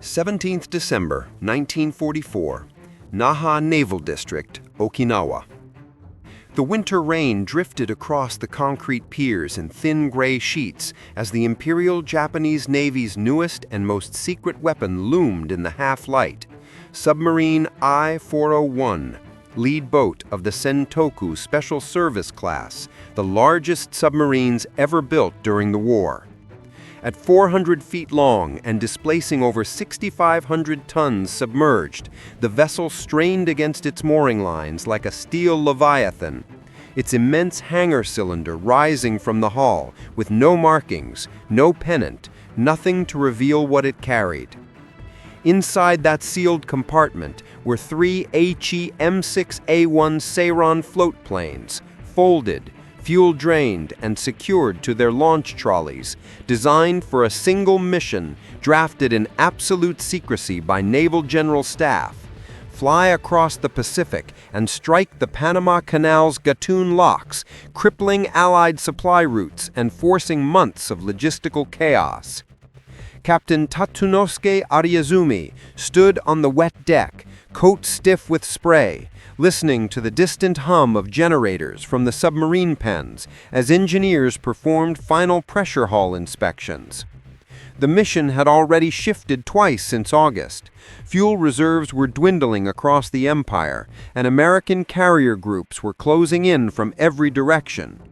17th December 1944, Naha Naval District, Okinawa. The winter rain drifted across the concrete piers in thin gray sheets as the Imperial Japanese Navy's newest and most secret weapon loomed in the half-light, submarine I-401, lead boat of the Sen-Toku Special Service class, the largest submarines ever built during the war. At 400 feet long and displacing over 6,500 tons submerged, the vessel strained against its mooring lines like a steel leviathan, its immense hangar cylinder rising from the hull with no markings, no pennant, nothing to reveal what it carried. Inside that sealed compartment were 3 Aichi M6A1 Seiran float planes, folded, fuel-drained, and secured to their launch trolleys, designed for a single mission, drafted in absolute secrecy by Naval General Staff, fly across the Pacific and strike the Panama Canal's Gatun locks, crippling Allied supply routes and forcing months of logistical chaos. Captain Tatsunosuke Ariazumi stood on the wet deck, coat stiff with spray, listening to the distant hum of generators from the submarine pens as engineers performed final pressure hull inspections. The mission had already shifted twice since August. Fuel reserves were dwindling across the empire, and American carrier groups were closing in from every direction.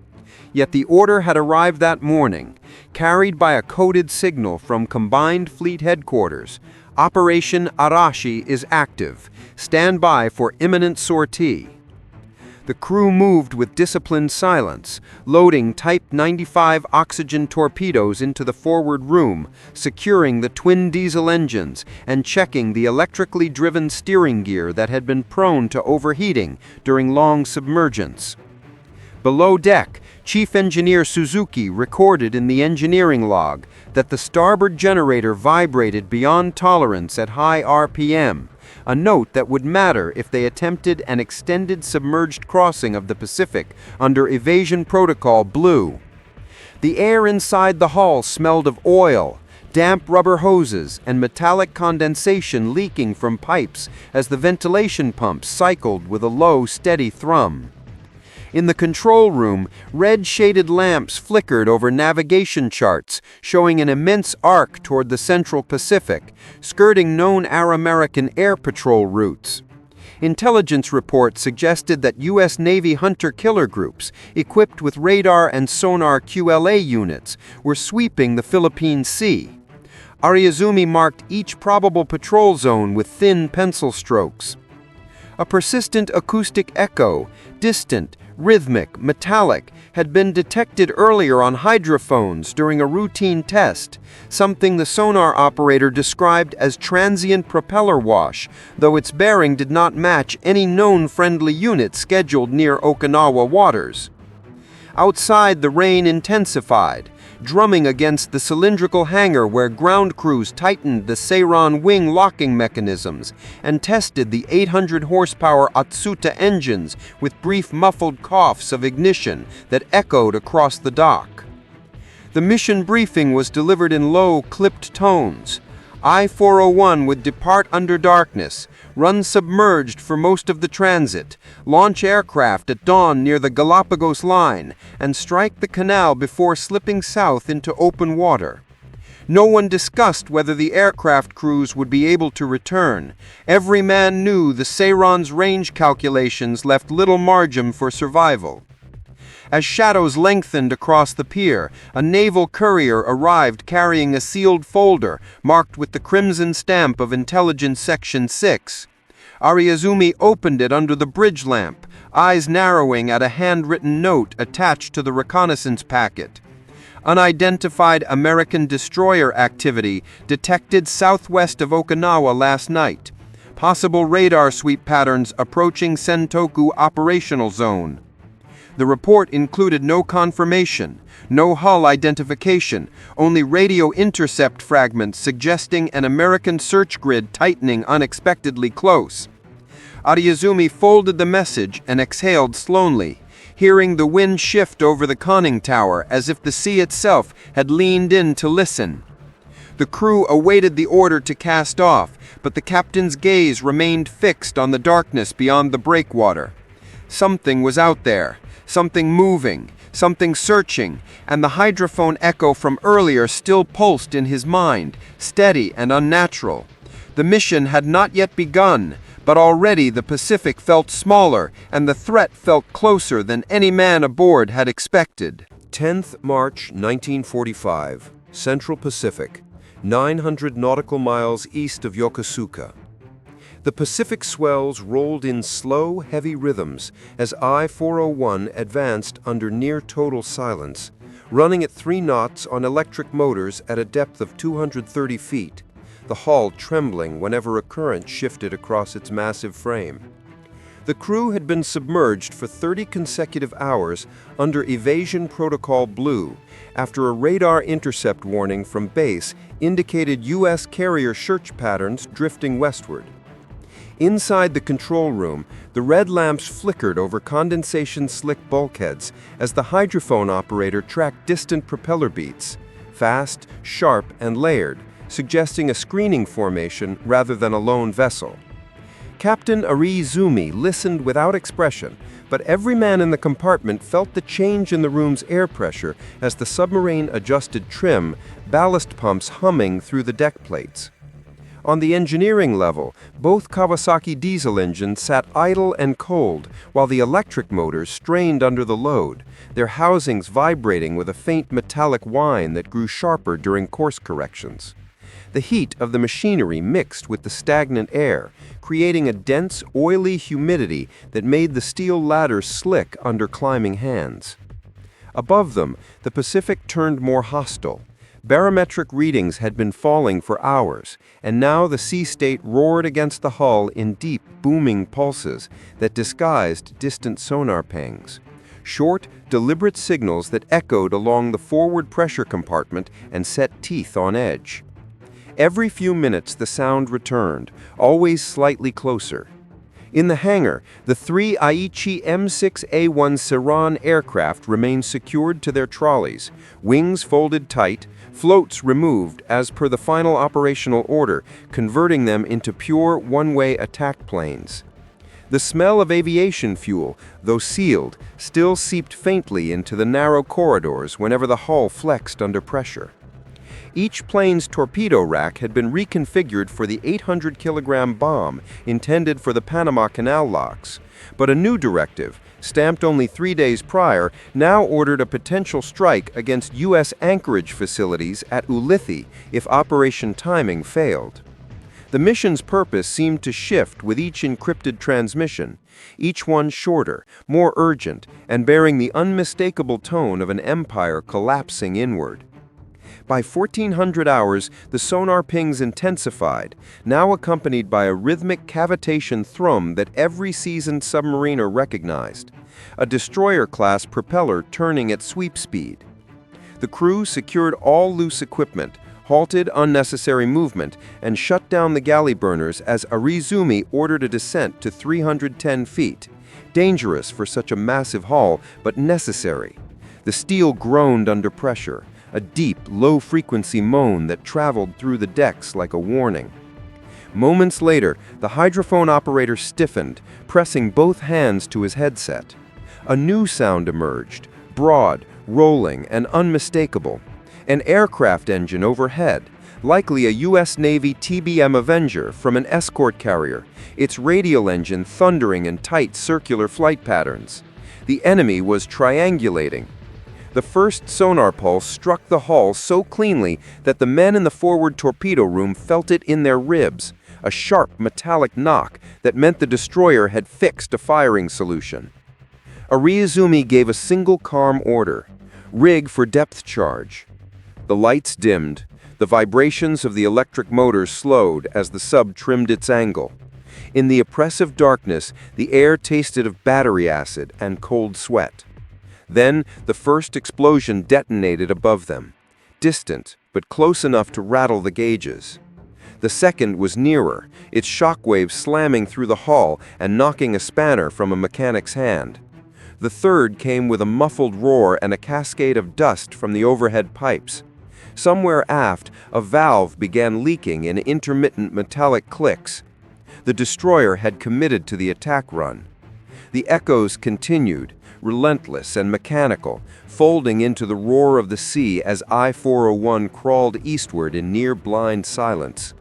Yet the order had arrived that morning, carried by a coded signal from Combined Fleet Headquarters. Operation Arashi is active. Stand by for imminent sortie. The crew moved with disciplined silence, loading Type 95 oxygen torpedoes into the forward room, securing the twin diesel engines, and checking the electrically driven steering gear that had been prone to overheating during long submergence. Below deck, Chief Engineer Suzuki recorded in the engineering log that the starboard generator vibrated beyond tolerance at high RPM, a note that would matter if they attempted an extended submerged crossing of the Pacific under Evasion Protocol Blue. The air inside the hull smelled of oil, damp rubber hoses, and metallic condensation leaking from pipes as the ventilation pumps cycled with a low, steady thrum. In the control room, red-shaded lamps flickered over navigation charts, showing an immense arc toward the Central Pacific, skirting known American air patrol routes. Intelligence reports suggested that U.S. Navy hunter-killer groups, equipped with radar and sonar QLA units, were sweeping the Philippine Sea. Ariazumi marked each probable patrol zone with thin pencil strokes. A persistent acoustic echo, distant, rhythmic, metallic, had been detected earlier on hydrophones during a routine test, something the sonar operator described as transient propeller wash, though its bearing did not match any known friendly unit scheduled near Okinawa waters. Outside, the rain intensified, drumming against the cylindrical hangar where ground crews tightened the Seiran wing locking mechanisms and tested the 800-horsepower Atsuta engines with brief muffled coughs of ignition that echoed across the dock. The mission briefing was delivered in low, clipped tones. I-401 would depart under darkness, run submerged for most of the transit, launch aircraft at dawn near the Galapagos line, and strike the canal before slipping south into open water. No one discussed whether the aircraft crews would be able to return. Every man knew the Seiran's range calculations left little margin for survival. As shadows lengthened across the pier, a naval courier arrived carrying a sealed folder marked with the crimson stamp of Intelligence Section 6. Ariazumi opened it under the bridge lamp, eyes narrowing at a handwritten note attached to the reconnaissance packet. Unidentified American destroyer activity detected southwest of Okinawa last night. Possible radar sweep patterns approaching Sen-Toku operational zone. The report included no confirmation, no hull identification, only radio intercept fragments suggesting an American search grid tightening unexpectedly close. Ariazumi folded the message and exhaled slowly, hearing the wind shift over the conning tower as if the sea itself had leaned in to listen. The crew awaited the order to cast off, but the captain's gaze remained fixed on the darkness beyond the breakwater. Something was out there, something moving, something searching, and the hydrophone echo from earlier still pulsed in his mind, steady and unnatural. The mission had not yet begun, but already the Pacific felt smaller and the threat felt closer than any man aboard had expected. 10th March 1945, Central Pacific, 900 nautical miles east of Yokosuka. The Pacific swells rolled in slow, heavy rhythms as I-401 advanced under near-total silence, running at 3 knots on electric motors at a depth of 230 feet, the hull trembling whenever a current shifted across its massive frame. The crew had been submerged for 30 consecutive hours under Evasion Protocol Blue after a radar intercept warning from base indicated U.S. carrier search patterns drifting westward. Inside the control room, the red lamps flickered over condensation-slick bulkheads as the hydrophone operator tracked distant propeller beats, fast, sharp, and layered, suggesting a screening formation rather than a lone vessel. Captain Ariizumi listened without expression, but every man in the compartment felt the change in the room's air pressure as the submarine adjusted trim, ballast pumps humming through the deck plates. On the engineering level, both Kawasaki diesel engines sat idle and cold, while the electric motors strained under the load, their housings vibrating with a faint metallic whine that grew sharper during course corrections. The heat of the machinery mixed with the stagnant air, creating a dense, oily humidity that made the steel ladders slick under climbing hands. Above them, the Pacific turned more hostile. Barometric readings had been falling for hours, and now the sea state roared against the hull in deep, booming pulses that disguised distant sonar pings. Short, deliberate signals that echoed along the forward pressure compartment and set teeth on edge. Every few minutes the sound returned, always slightly closer. In the hangar, the 3 Aichi M6A1 Seiran aircraft remained secured to their trolleys, wings folded tight, floats removed as per the final operational order, converting them into pure one-way attack planes. The smell of aviation fuel, though sealed, still seeped faintly into the narrow corridors whenever the hull flexed under pressure. Each plane's torpedo rack had been reconfigured for the 800-kilogram bomb intended for the Panama Canal locks, but a new directive, stamped only 3 days prior, now ordered a potential strike against U.S. anchorage facilities at Ulithi if operation timing failed. The mission's purpose seemed to shift with each encrypted transmission, each one shorter, more urgent, and bearing the unmistakable tone of an empire collapsing inward. By 1400 hours, the sonar pings intensified, now accompanied by a rhythmic cavitation thrum that every seasoned submariner recognized, a destroyer-class propeller turning at sweep speed. The crew secured all loose equipment, halted unnecessary movement, and shut down the galley burners as Ariizumi ordered a descent to 310 feet, dangerous for such a massive hull, but necessary. The steel groaned under pressure, a deep, low-frequency moan that traveled through the decks like a warning. Moments later, the hydrophone operator stiffened, pressing both hands to his headset. A new sound emerged, broad, rolling, and unmistakable. An aircraft engine overhead, likely a U.S. Navy TBM Avenger from an escort carrier, its radial engine thundering in tight circular flight patterns. The enemy was triangulating. The first sonar pulse struck the hull so cleanly that the men in the forward torpedo room felt it in their ribs, a sharp metallic knock that meant the destroyer had fixed a firing solution. Ariizumi gave a single calm order: rig for depth charge. The lights dimmed, the vibrations of the electric motors slowed as the sub trimmed its angle. In the oppressive darkness, the air tasted of battery acid and cold sweat. Then, the first explosion detonated above them, distant, but close enough to rattle the gauges. The second was nearer, its shockwaves slamming through the hull and knocking a spanner from a mechanic's hand. The third came with a muffled roar and a cascade of dust from the overhead pipes. Somewhere aft, a valve began leaking in intermittent metallic clicks. The destroyer had committed to the attack run. The echoes continued, relentless and mechanical, folding into the roar of the sea as I-401 crawled eastward in near-blind silence.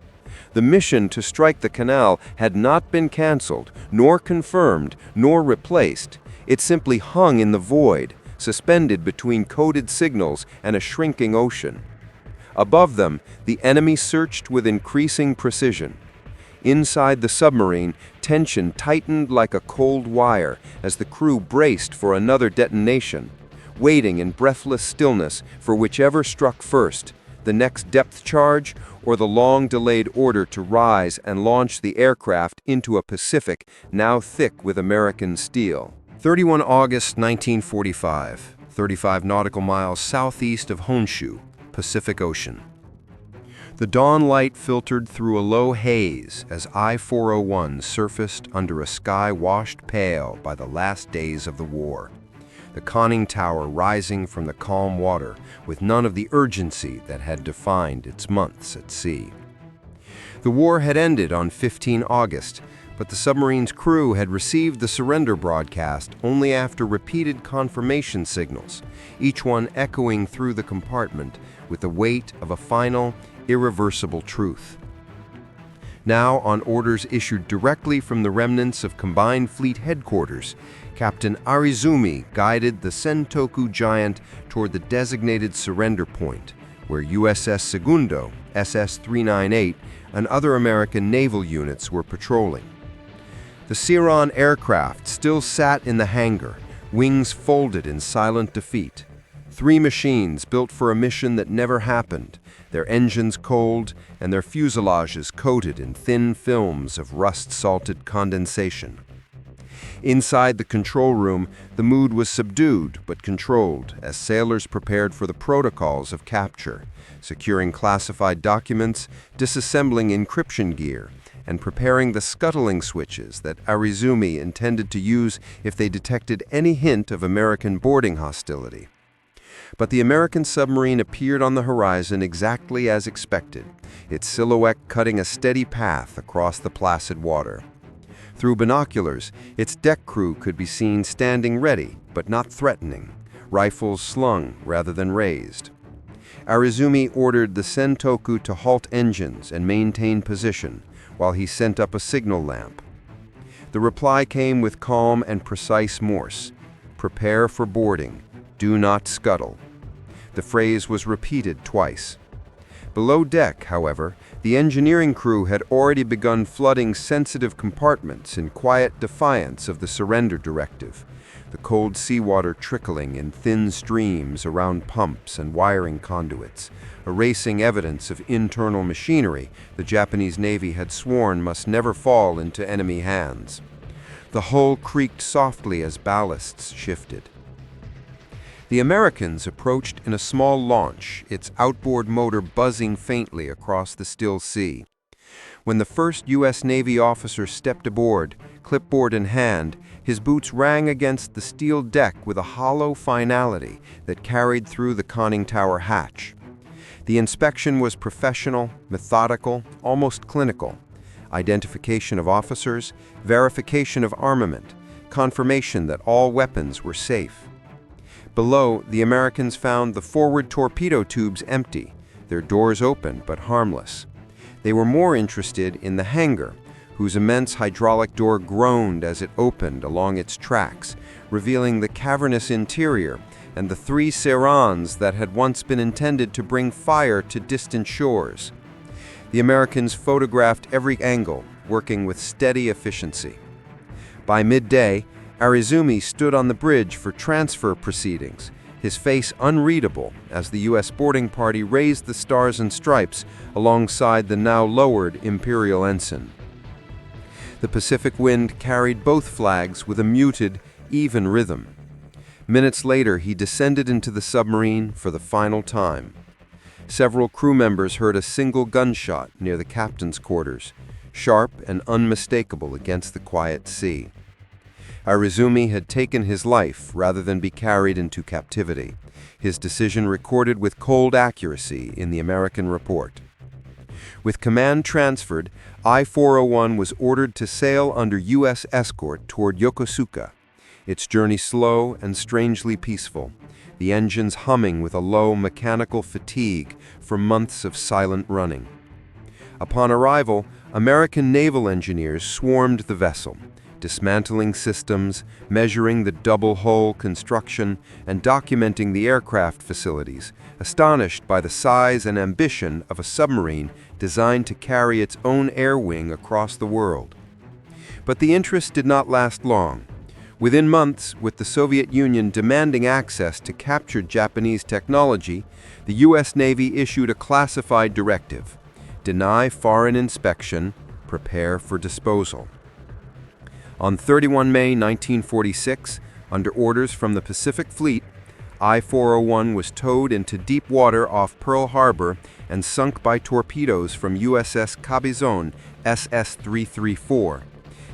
The mission to strike the canal had not been canceled, nor confirmed, nor replaced. It simply hung in the void, suspended between coded signals and a shrinking ocean. Above them, the enemy searched with increasing precision. Inside the submarine, tension tightened like a cold wire as the crew braced for another detonation, waiting in breathless stillness for whichever struck first, the next depth charge or the long-delayed order to rise and launch the aircraft into a Pacific now thick with American steel. 31 August 1945, 35 nautical miles southeast of Honshu, Pacific Ocean. The dawn light filtered through a low haze as I-401 surfaced under a sky washed pale by the last days of the war, the conning tower rising from the calm water with none of the urgency that had defined its months at sea. The war had ended on 15 August, but the submarine's crew had received the surrender broadcast only after repeated confirmation signals, each one echoing through the compartment with the weight of a final, irreversible truth. Now, on orders issued directly from the remnants of Combined Fleet Headquarters, Captain Arizumi guided the Sen-Toku giant toward the designated surrender point, where USS Segundo, SS-398, and other American naval units were patrolling. The Seiran aircraft still sat in the hangar, wings folded in silent defeat. 3 machines built for a mission that never happened, their engines cold and their fuselages coated in thin films of rust-salted condensation. Inside the control room, the mood was subdued but controlled as sailors prepared for the protocols of capture, securing classified documents, disassembling encryption gear, and preparing the scuttling switches that Arizumi intended to use if they detected any hint of American boarding hostility. But the American submarine appeared on the horizon exactly as expected, its silhouette cutting a steady path across the placid water. Through binoculars, its deck crew could be seen standing ready, but not threatening, rifles slung rather than raised. Arizumi ordered the Sen-Toku to halt engines and maintain position, while he sent up a signal lamp. The reply came with calm and precise Morse: "Prepare for boarding. Do not scuttle." The phrase was repeated twice. Below deck, however, the engineering crew had already begun flooding sensitive compartments in quiet defiance of the surrender directive, the cold seawater trickling in thin streams around pumps and wiring conduits, erasing evidence of internal machinery the Japanese Navy had sworn must never fall into enemy hands. The hull creaked softly as ballasts shifted. The Americans approached in a small launch, its outboard motor buzzing faintly across the still sea. When the first U.S. Navy officer stepped aboard, clipboard in hand, his boots rang against the steel deck with a hollow finality that carried through the conning tower hatch. The inspection was professional, methodical, almost clinical. Identification of officers, verification of armament, confirmation that all weapons were safe. Below, the Americans found the forward torpedo tubes empty, their doors open but harmless. They were more interested in the hangar, whose immense hydraulic door groaned as it opened along its tracks, revealing the cavernous interior and the 3 Seirans that had once been intended to bring fire to distant shores. The Americans photographed every angle, working with steady efficiency. By midday, Arizumi stood on the bridge for transfer proceedings, his face unreadable as the U.S. boarding party raised the stars and stripes alongside the now lowered Imperial ensign. The Pacific wind carried both flags with a muted, even rhythm. Minutes later, he descended into the submarine for the final time. Several crew members heard a single gunshot near the captain's quarters, sharp and unmistakable against the quiet sea. Arizumi had taken his life rather than be carried into captivity, His decision recorded with cold accuracy in the American report. With command transferred, I-401 was ordered to sail under U.S. escort toward Yokosuka, its journey slow and strangely peaceful, the engines humming with a low mechanical fatigue for months of silent running. Upon arrival, American naval engineers swarmed the vessel, dismantling systems, measuring the double-hull construction, and documenting the aircraft facilities, astonished by the size and ambition of a submarine designed to carry its own air wing across the world. But the interest did not last long. Within months, with the Soviet Union demanding access to captured Japanese technology, the U.S. Navy issued a classified directive: deny foreign inspection, prepare for disposal. On 31 May 1946, under orders from the Pacific Fleet, I-401 was towed into deep water off Pearl Harbor and sunk by torpedoes from USS Cabezon SS-334,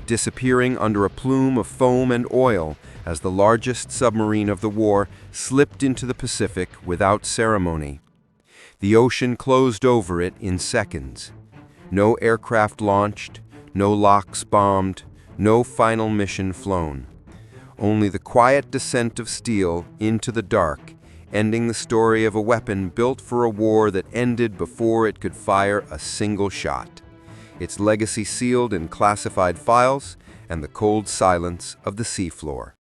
disappearing under a plume of foam and oil as the largest submarine of the war slipped into the Pacific without ceremony. The ocean closed over it in seconds. No aircraft launched, no locks bombed, no final mission flown. Only the quiet descent of steel into the dark, ending the story of a weapon built for a war that ended before it could fire a single shot. Its legacy sealed in classified files and the cold silence of the seafloor.